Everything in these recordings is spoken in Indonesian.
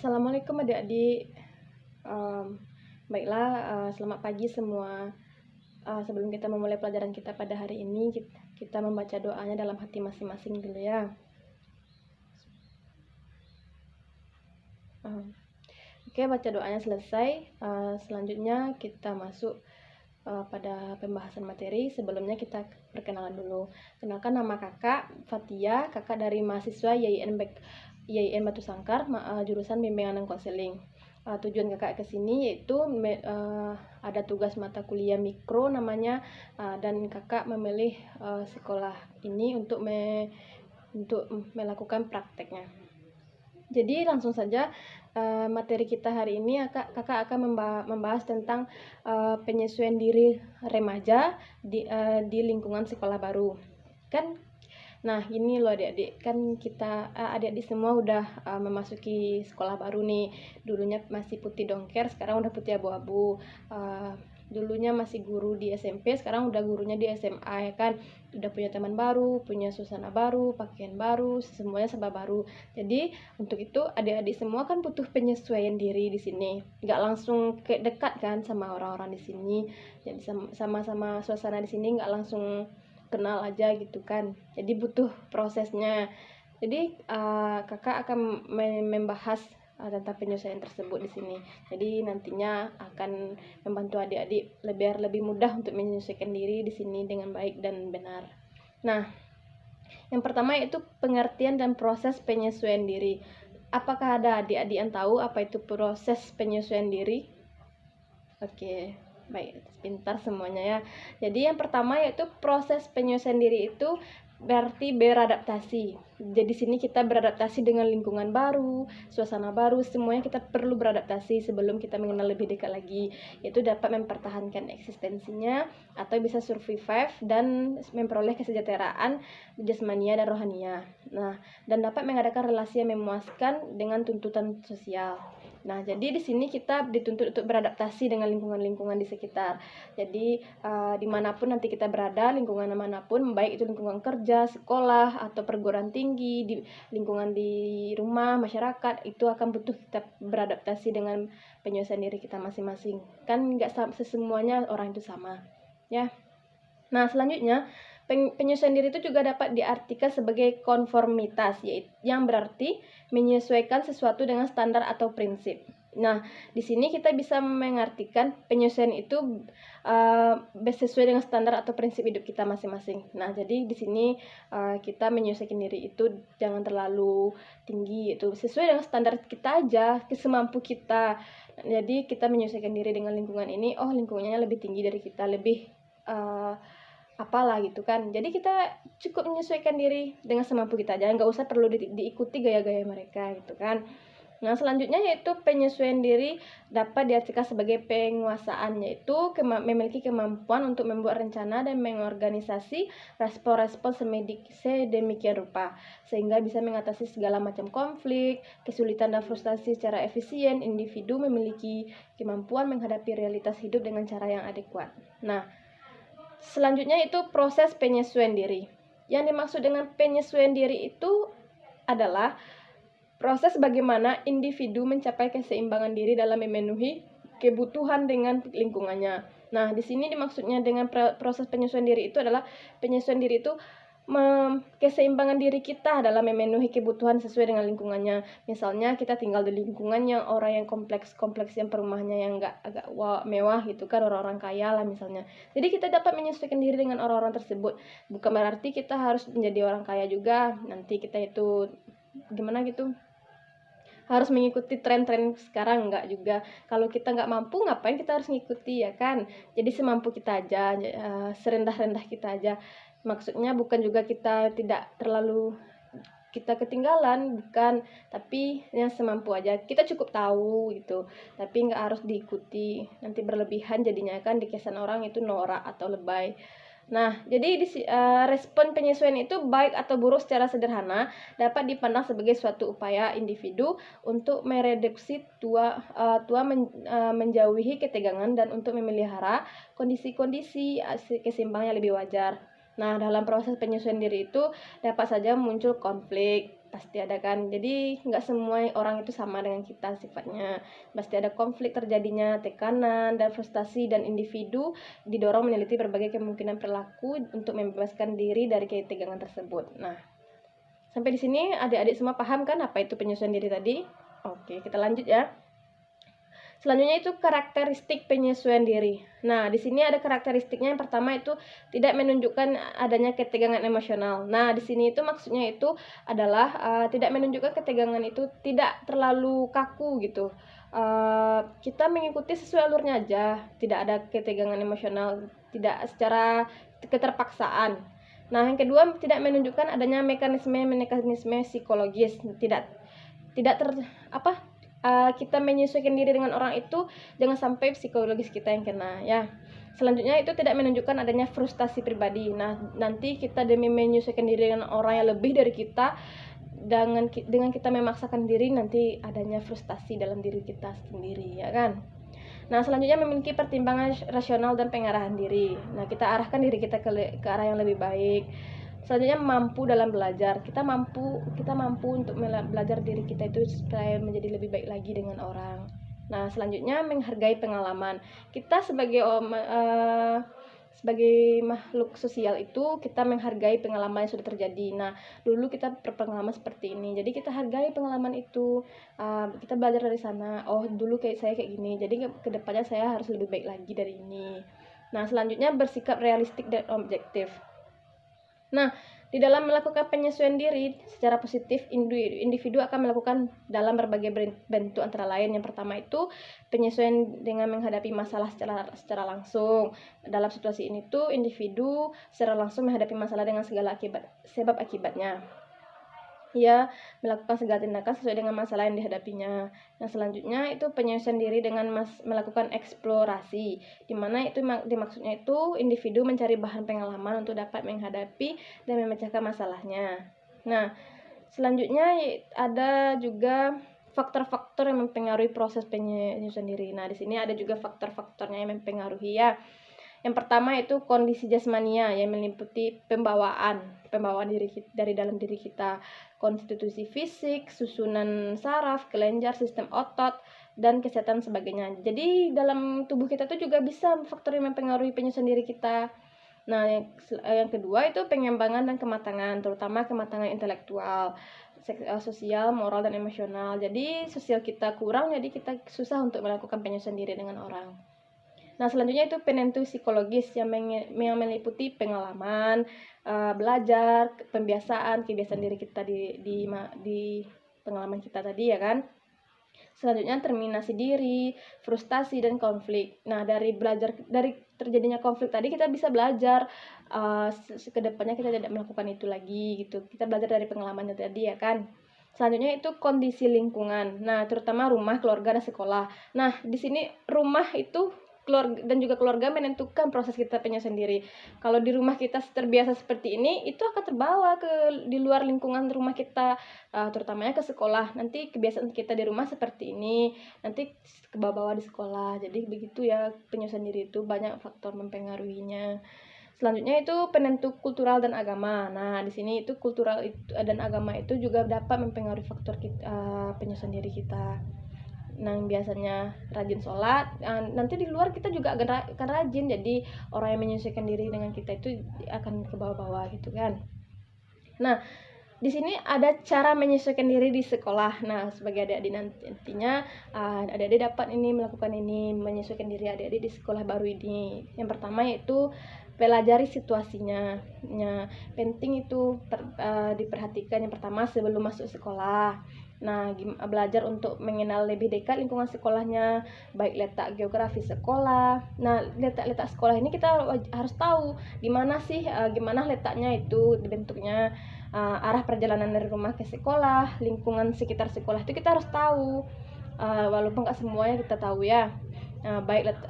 Assalamualaikum adik-adik. Baiklah, selamat pagi semua. Sebelum kita memulai pelajaran kita pada hari ini, kita membaca doanya dalam hati masing-masing dulu ya. Oke, baca doanya selesai. Selanjutnya kita masuk pada pembahasan materi. Sebelumnya kita perkenalan dulu. Kenalkan, nama kakak Fatia, kakak dari mahasiswa YIN Batu Sangkar, jurusan bimbingan dan konseling. Tujuan kakak ke sini yaitu ada tugas mata kuliah mikro namanya, dan kakak memilih sekolah ini untuk melakukan prakteknya. Jadi langsung saja, materi kita hari ini kakak akan membahas tentang penyesuaian diri remaja di lingkungan sekolah baru. Nah, ini loh adik-adik, kan kita adik-adik semua udah memasuki sekolah baru nih. Dulunya masih putih dongker, sekarang udah putih abu-abu. Dulunya masih guru di SMP, sekarang udah gurunya di SMA ya kan. Udah punya teman baru, punya suasana baru, pakaian baru, semuanya serba baru. Jadi untuk itu adik-adik semua kan butuh penyesuaian diri di sini. Nggak langsung kayak dekat kan sama orang-orang di sini. Jadi sama-sama suasana di sini nggak langsung kenal aja gitu kan. Jadi butuh prosesnya. Jadi kakak akan membahas tentang penyesuaian tersebut di sini. Jadi nantinya akan membantu adik-adik lebih mudah untuk menyesuaikan diri di sini dengan baik dan benar. Nah, yang pertama yaitu pengertian dan proses penyesuaian diri. Apakah ada adik-adik yang tahu apa itu proses penyesuaian diri? Oke, baik, pintar semuanya ya. Jadi yang pertama yaitu proses penyesuaian diri itu berarti beradaptasi. Jadi sini kita beradaptasi dengan lingkungan baru, suasana baru, semuanya kita perlu beradaptasi sebelum kita mengenal lebih dekat lagi. Itu dapat mempertahankan eksistensinya atau bisa survive dan memperoleh kesejahteraan jasmania dan rohania. Nah, dan dapat mengadakan relasi yang memuaskan dengan tuntutan sosial. Nah, jadi di sini kita dituntut untuk beradaptasi dengan lingkungan-lingkungan di sekitar. Jadi dimanapun nanti kita berada, lingkungan manapun, baik itu lingkungan kerja, sekolah, atau perguruan tinggi, di lingkungan di rumah, masyarakat, itu akan butuh kita beradaptasi dengan penyesuaian diri kita masing-masing. Kan nggak semuanya orang itu sama, ya. Nah, selanjutnya penyesuaian diri itu juga dapat diartikan sebagai konformitas, yaitu yang berarti menyesuaikan sesuatu dengan standar atau prinsip. Nah, di sini kita bisa mengartikan penyesuaian itu sesuai dengan standar atau prinsip hidup kita masing-masing. Nah, jadi di sini kita menyesuaikan diri itu jangan terlalu tinggi, itu sesuai dengan standar kita aja, semampu kita. Jadi kita menyesuaikan diri dengan lingkungan ini, lingkungannya lebih tinggi dari kita, lebih apalah gitu kan. Jadi kita cukup menyesuaikan diri dengan semampu kita aja, nggak usah perlu diikuti gaya-gaya mereka gitu kan. Nah, selanjutnya yaitu penyesuaian diri dapat diartikan sebagai penguasaan, yaitu memiliki kemampuan untuk membuat rencana dan mengorganisasi respon-respon sedemikian rupa sehingga bisa mengatasi segala macam konflik, kesulitan dan frustasi secara efisien. Individu memiliki kemampuan menghadapi realitas hidup dengan cara yang adekuat. Nah, selanjutnya itu proses penyesuaian diri. Yang dimaksud dengan penyesuaian diri itu adalah proses bagaimana individu mencapai keseimbangan diri dalam memenuhi kebutuhan dengan lingkungannya. Nah, di sini dimaksudnya dengan proses penyesuaian diri itu adalah penyesuaian diri itu keseimbangan diri kita dalam memenuhi kebutuhan sesuai dengan lingkungannya. Misalnya kita tinggal di lingkungan yang orang yang kompleks yang perumahannya yang agak mewah gitu kan, orang-orang kaya lah misalnya. Jadi kita dapat menyesuaikan diri dengan orang-orang tersebut. Bukan berarti kita harus menjadi orang kaya juga, nanti kita itu gimana gitu, harus mengikuti tren-tren sekarang, enggak juga. Kalau kita nggak mampu, ngapain kita harus ngikuti ya kan. Jadi semampu kita aja, serendah-rendah kita aja. Maksudnya bukan juga kita tidak terlalu kita ketinggalan, bukan, tapi yang semampu aja. Kita cukup tahu gitu, tapi nggak harus diikuti. Nanti berlebihan jadinya kan dikesan orang itu norak atau lebay. Nah, jadi respon penyesuaian itu baik atau buruk secara sederhana dapat dipandang sebagai suatu upaya individu untuk mereduksi menjauhi ketegangan dan untuk memelihara kondisi-kondisi keseimbangan yang lebih wajar. Nah, dalam proses penyesuaian diri itu dapat saja muncul konflik, pasti ada kan. Jadi nggak semua orang itu sama dengan kita sifatnya, pasti ada konflik terjadinya, tekanan dan frustasi, dan individu didorong meneliti berbagai kemungkinan perilaku untuk membebaskan diri dari ketegangan tersebut. Nah, sampai di sini adik-adik semua paham kan apa itu penyesuaian diri tadi? Oke, kita lanjut ya. Selanjutnya itu karakteristik penyesuaian diri. Nah, di sini ada karakteristiknya. Yang pertama itu tidak menunjukkan adanya ketegangan emosional. Nah, di sini itu maksudnya itu adalah tidak menunjukkan ketegangan itu tidak terlalu kaku gitu. Kita mengikuti sesuai alurnya aja, tidak ada ketegangan emosional, tidak secara keterpaksaan. Nah, yang kedua tidak menunjukkan adanya mekanisme psikologis, tidak kita menyesuaikan diri dengan orang itu, jangan sampai psikologis kita yang kena ya. Selanjutnya itu tidak menunjukkan adanya frustasi pribadi. Nah, nanti kita demi menyesuaikan diri dengan orang yang lebih dari kita, dengan kita memaksakan diri, nanti adanya frustasi dalam diri kita sendiri ya kan. Nah, selanjutnya memiliki pertimbangan rasional dan pengarahan diri. Nah, kita arahkan diri kita ke arah yang lebih baik. Selanjutnya mampu dalam belajar. Kita mampu untuk belajar diri kita itu supaya menjadi lebih baik lagi dengan orang. Nah, selanjutnya menghargai pengalaman. Kita sebagai makhluk sosial itu kita menghargai pengalaman yang sudah terjadi. Nah, dulu kita berpengalaman seperti ini, jadi kita hargai pengalaman itu. Kita belajar dari sana. Oh, dulu saya kayak gini, jadi kedepannya saya harus lebih baik lagi dari ini. Nah, selanjutnya bersikap realistik dan objektif. Nah, di dalam melakukan penyesuaian diri secara positif, individu akan melakukan dalam berbagai bentuk, antara lain yang pertama itu penyesuaian dengan menghadapi masalah secara langsung. Dalam situasi ini tuh individu secara langsung menghadapi masalah dengan segala sebab akibatnya. Ia melakukan segala tindakan sesuai dengan masalah yang dihadapinya. Nah, selanjutnya itu penyesuaian diri dengan melakukan eksplorasi, di mana itu dimaksudnya itu individu mencari bahan pengalaman untuk dapat menghadapi dan memecahkan masalahnya. Nah, selanjutnya ada juga faktor-faktor yang mempengaruhi proses penyesuaian diri. Nah, di sini ada juga faktor-faktornya yang mempengaruhi ya. Yang pertama itu kondisi jasmania yang meliputi pembawaan diri dari dalam diri kita, konstitusi fisik, susunan saraf, kelenjar, sistem otot, dan kesehatan sebagainya. Jadi dalam tubuh kita tuh juga bisa faktor yang mempengaruhi penyesuaian diri kita. Nah, yang kedua itu pengembangan dan kematangan, terutama kematangan intelektual, sosial, moral, dan emosional. Jadi sosial kita kurang, jadi kita susah untuk melakukan penyesuaian diri dengan orang. Nah, selanjutnya itu penentu psikologis yang meliputi pengalaman, belajar, kebiasaan diri kita di pengalaman kita tadi ya kan. Selanjutnya terminasi diri, frustasi, dan konflik. Nah, dari terjadinya konflik tadi kita bisa belajar kedepannya kita tidak melakukan itu lagi gitu. Kita belajar dari pengalamannya tadi ya kan. Selanjutnya itu kondisi lingkungan. Nah, terutama rumah, keluarga, dan sekolah. Nah, di sini rumah itu dan juga keluarga menentukan proses kita penyesuaian diri. Kalau di rumah kita terbiasa seperti ini, itu akan terbawa di luar lingkungan rumah kita, terutamanya ke sekolah. Nanti kebiasaan kita di rumah seperti ini, nanti ke bawah di sekolah. Jadi begitu ya, penyesuaian diri itu banyak faktor mempengaruhinya. Selanjutnya itu penentu kultural dan agama. Nah, di sini itu kultural dan agama itu juga dapat mempengaruhi faktor penyesuaian diri kita. Nah, biasanya rajin sholat, nanti di luar kita juga akan rajin, jadi orang yang menyesuaikan diri dengan kita itu akan ke bawah-bawah gitu kan. Nah, di sini ada cara menyesuaikan diri di sekolah. Nah, sebagai adik-adik nantinya adik-adik dapat melakukan menyesuaikan diri adik-adik di sekolah baru ini. Yang pertama yaitu pelajari situasinya. Nah, penting itu diperhatikan yang pertama sebelum masuk sekolah. Nah, belajar untuk mengenal lebih dekat lingkungan sekolahnya, baik letak geografis sekolah. Nah, letak sekolah ini kita harus tahu di mana sih, gimana letaknya itu, bentuknya, arah perjalanan dari rumah ke sekolah, lingkungan sekitar sekolah itu kita harus tahu. Walaupun nggak semuanya kita tahu ya. Baik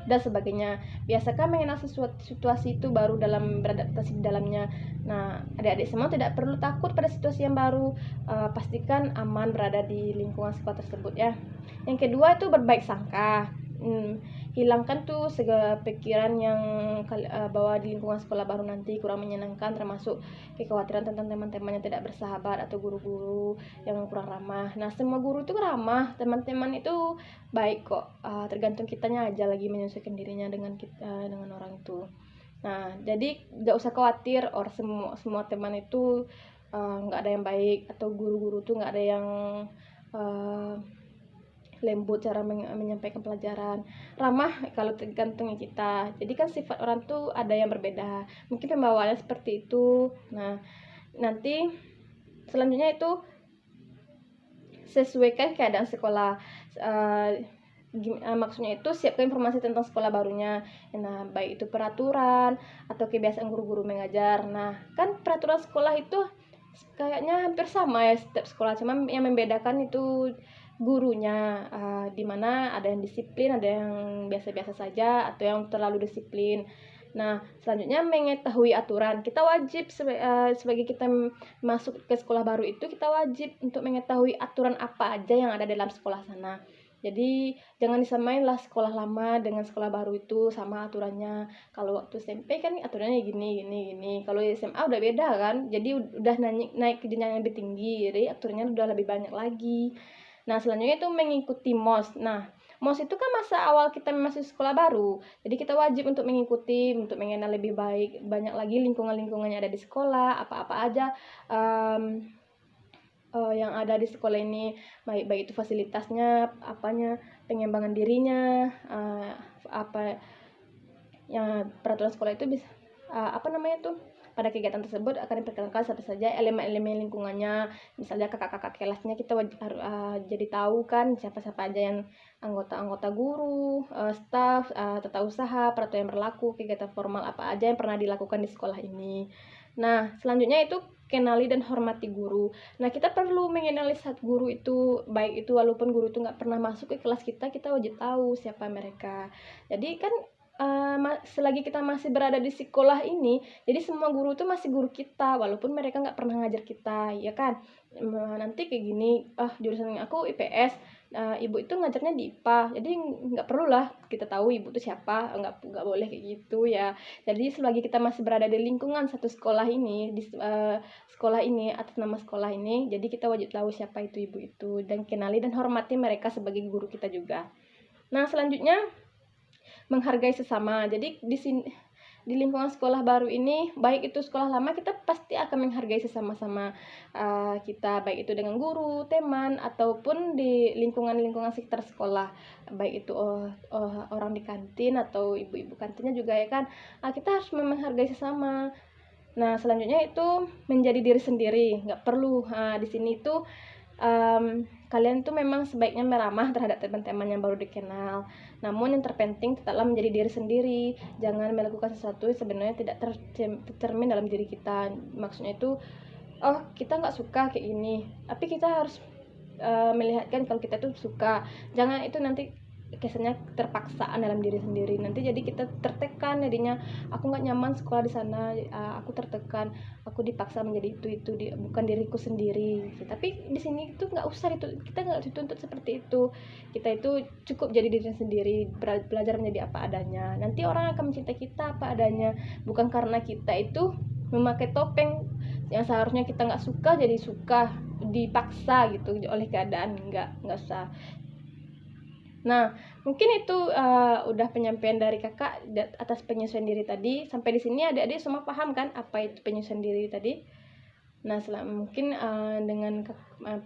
dan sebagainya. Biasakan mengenal situasi itu baru dalam beradaptasi di dalamnya. Nah, adik-adik semua tidak perlu takut pada situasi yang baru. Pastikan aman berada di lingkungan sekolah tersebut ya. Yang kedua itu berbaik sangka. hilangkan tuh segala pikiran yang bahwa di lingkungan sekolah baru nanti kurang menyenangkan, termasuk kekhawatiran tentang teman-teman yang tidak bersahabat atau guru-guru yang kurang ramah. Nah, semua guru itu ramah, teman-teman itu baik kok, tergantung kitanya aja lagi menyesuaikan dirinya dengan dengan orang itu. Nah, jadi nggak usah khawatir, semua teman itu nggak ada yang baik, atau guru-guru tuh nggak ada yang lembut cara menyampaikan pelajaran. Ramah kalau tergantung kita. Jadi kan sifat orang tuh ada yang berbeda, mungkin pembawaannya seperti itu. Nah, nanti selanjutnya itu sesuaikan keadaan sekolah. Maksudnya itu siapkan informasi tentang sekolah barunya. Nah, baik itu peraturan atau kebiasaan guru-guru mengajar. Nah, kan peraturan sekolah itu kayaknya hampir sama ya setiap sekolah, cuma yang membedakan itu gurunya, di mana ada yang disiplin, ada yang biasa-biasa saja, atau yang terlalu disiplin. Nah, selanjutnya mengetahui aturan. Kita wajib sebagai kita masuk ke sekolah baru itu, kita wajib untuk mengetahui aturan apa aja yang ada dalam sekolah sana. Jadi jangan disamain lah sekolah lama dengan sekolah baru itu sama aturannya. Kalau waktu SMP kan aturannya gini. Kalau SMA udah beda kan. Jadi udah naik ke jenjang yang lebih tinggi. Jadi aturannya udah lebih banyak lagi. Nah, selanjutnya itu mengikuti MOS. Nah, MOS itu kan masa awal kita masuk sekolah baru. Jadi kita wajib untuk mengikuti, untuk mengenal lebih baik, banyak lagi lingkungan-lingkungan yang ada di sekolah, apa-apa aja yang ada di sekolah ini, baik itu fasilitasnya, apanya, pengembangan dirinya, apa yang peraturan sekolah itu bisa pada kegiatan tersebut akan diperkenalkan siapa saja elemen-elemen lingkungannya. Misalnya kakak-kakak kelasnya kita jadi tahu kan siapa-siapa aja yang anggota guru, staf, tata usaha, peraturan yang berlaku, kegiatan formal apa aja yang pernah dilakukan di sekolah ini. Nah, selanjutnya itu kenali dan hormati guru. Nah, kita perlu mengenali saat guru itu, baik itu walaupun guru itu nggak pernah masuk ke kelas kita wajib tahu siapa mereka. Jadi kan selagi kita masih berada di sekolah ini, jadi semua guru itu masih guru kita, walaupun mereka nggak pernah ngajar kita, ya kan. Nanti kayak gini, jurusan aku IPS, ibu itu ngajarnya di IPA, jadi nggak perlu lah kita tahu ibu itu siapa, nggak boleh kayak gitu ya. Jadi selagi kita masih berada di lingkungan satu sekolah ini, di sekolah ini, atas nama sekolah ini, jadi kita wajib tahu siapa itu ibu itu, dan kenali dan hormati mereka sebagai guru kita juga. Nah, selanjutnya menghargai sesama. Jadi di lingkungan sekolah baru ini, baik itu sekolah lama, kita pasti akan menghargai sesama-sama kita, baik itu dengan guru, teman, ataupun di lingkungan sekitar sekolah, baik itu orang di kantin atau ibu-ibu kantinnya juga ya kan. Kita harus menghargai sesama. Nah, selanjutnya itu menjadi diri sendiri, nggak perlu di sini itu kalian tuh memang sebaiknya meramah terhadap teman-teman yang baru dikenal. Namun yang terpenting tetaplah menjadi diri sendiri. Jangan melakukan sesuatu yang sebenarnya tidak tercermin dalam diri kita. Maksudnya itu, kita nggak suka kayak gini, tapi kita harus melihatkan kalau kita tuh suka. Jangan itu nanti kesannya terpaksaan dalam diri sendiri, nanti jadi kita tertekan, jadinya aku nggak nyaman sekolah di sana, aku tertekan, aku dipaksa menjadi itu bukan diriku sendiri. Tapi di sini itu nggak usah, kita nggak dituntut seperti itu. Kita itu cukup jadi diri sendiri, belajar menjadi apa adanya. Nanti orang akan mencintai kita apa adanya, bukan karena kita itu memakai topeng yang seharusnya kita nggak suka jadi suka, dipaksa gitu oleh keadaan. Nggak usah. Nah, mungkin itu udah penyampaian dari kakak atas penyesuaian diri tadi. Sampai di sini adik-adik semua paham kan apa itu penyesuaian diri tadi? Nah, mungkin dengan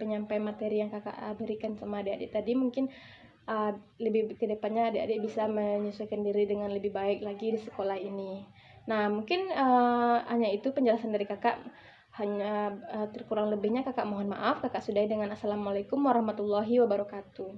penyampaian materi yang kakak berikan sama adik-adik tadi, mungkin lebih ke depannya adik-adik bisa menyesuaikan diri dengan lebih baik lagi di sekolah ini. Nah, mungkin hanya itu penjelasan dari kakak. Hanya terkurang lebihnya kakak mohon maaf. Kakak sudahi dengan assalamualaikum warahmatullahi wabarakatuh.